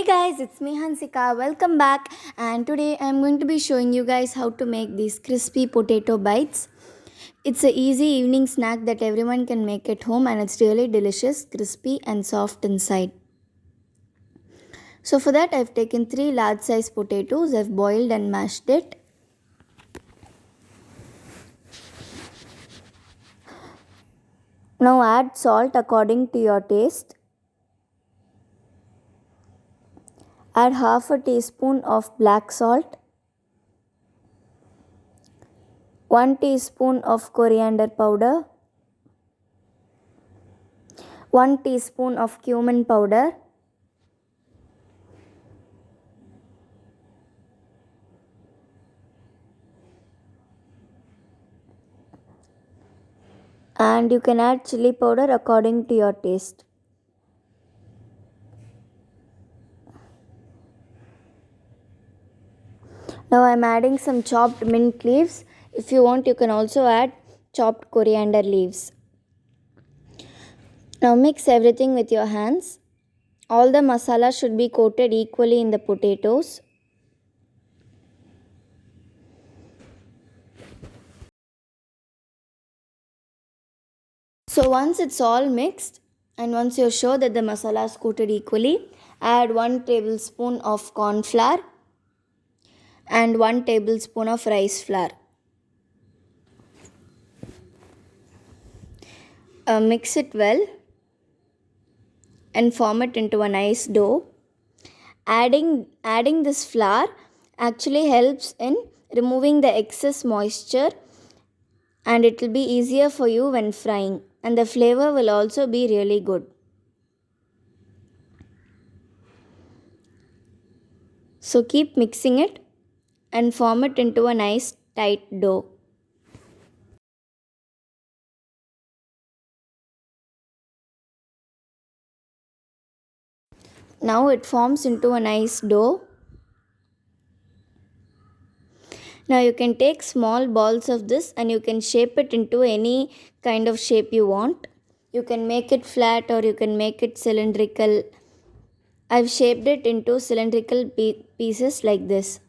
Hey guys, it's me Hansika. Welcome back. And today I'm going to be showing you guys how to make these crispy potato bites. It's a easy evening snack that everyone can make at home and it's really delicious, crispy and soft inside. So for that I've taken 3 large size potatoes. I've boiled and mashed it. Now add salt according to your taste. Add half a teaspoon of black salt. 1 teaspoon of coriander powder, 1 teaspoon of cumin powder, and you can add chili powder according to your taste. Now I am adding some chopped mint leaves. If you want, you can also add chopped coriander leaves. Now mix everything with your hands. All the masala should be coated equally in the potatoes. So once it's all mixed and once you're sure that the masala is coated equally, add 1 tablespoon of corn flour and 1 tablespoon of rice flour. Mix it well and form it into a nice dough. Adding this flour actually helps in removing the excess moisture and it will be easier for you when frying, and the flavor will also be really good. So keep mixing it and form it into a nice tight dough. Now it forms into a nice dough. Now you can take small balls of this and you can shape it into any kind of shape you want. You can make it flat or you can make it cylindrical. I've shaped it into cylindrical pieces like this.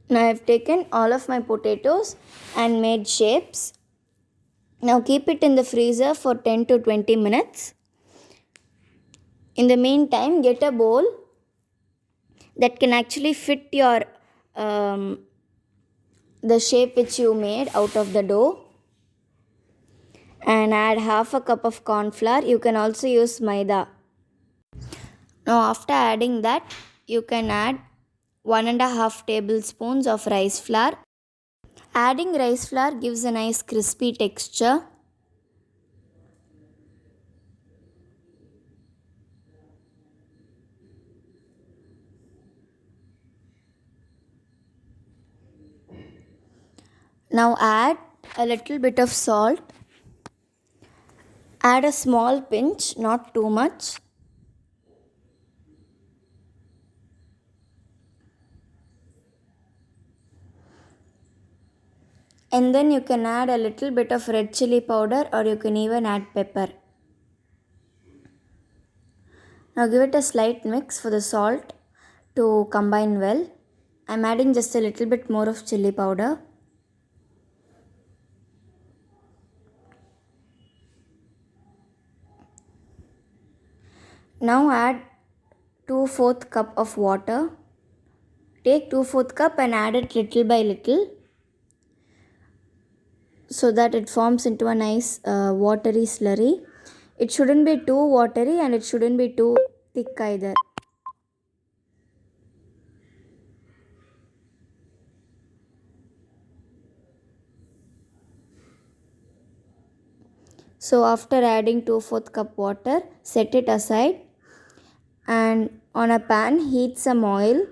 Now I've taken all of my potatoes and made shapes. Now keep it in the freezer for 10 to 20 minutes. In the meantime, get a bowl that can actually fit your the shape which you made out of the dough, and add half a cup of corn flour. You can also use maida. Now after adding that, you can add 1.5 tablespoons of rice flour. Adding rice flour gives a nice crispy texture. Now add a little bit of salt. Add a small pinch, not too much. And then you can add a little bit of red chili powder or you can even add pepper. Now give it a slight mix for the salt to combine well. I'm adding just a little bit more of chili powder. Now add 2/4 cup of water. Take 2/4 cup and add it little by little so that it forms into a nice watery slurry. It shouldn't be too watery and it shouldn't be too thick either. So after adding 2/4 cup water, set it aside and on a pan heat some oil.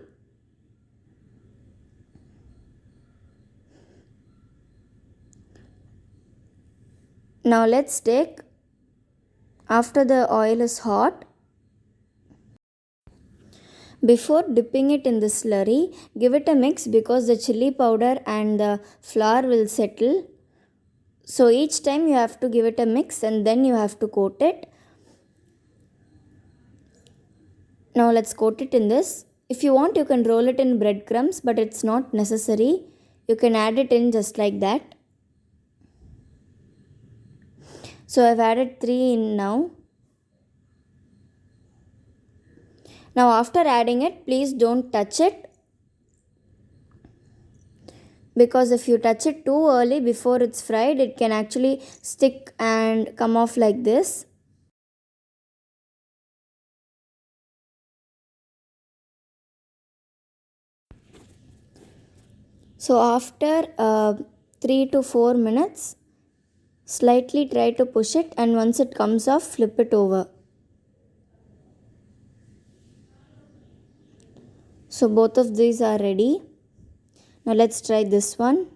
Now let's take, after the oil is hot, before dipping it in the slurry, give it a mix because the chili powder and the flour will settle. So each time you have to give it a mix and then you have to coat it. Now let's coat it in this. If you want, you can roll it in breadcrumbs, but it's not necessary. You can add it in just like that. So I've added 3 in now. Now after adding it, please don't touch it, because if you touch it too early before it's fried, it can actually stick and come off like this. So after 3 to 4 minutes, slightly try to push it, and once it comes off, flip it over. So both of these are ready. Now let's try this one.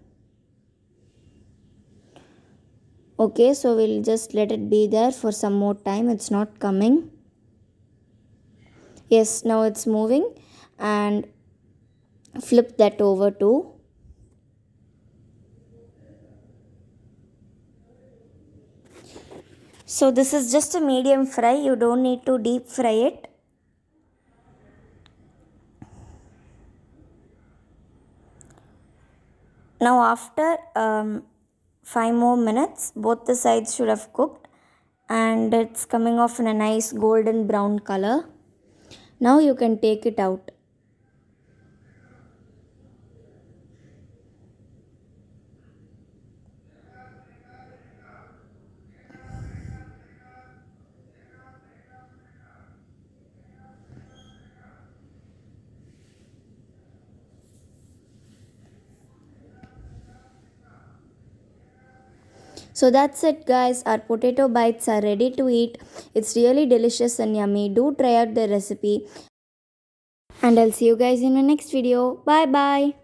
Okay, so we'll just let it be there for some more time. It's not coming. Yes, now it's moving, and flip that over too. So this is just a medium fry. You don't need to deep fry it. Now after 5 more minutes, both the sides should have cooked, and it's coming off in a nice golden brown color. Now you can take it out. So that's it guys, our potato bites are ready to eat. It's really delicious and yummy. Do try out the recipe, and I'll see you guys in my next video. Bye bye.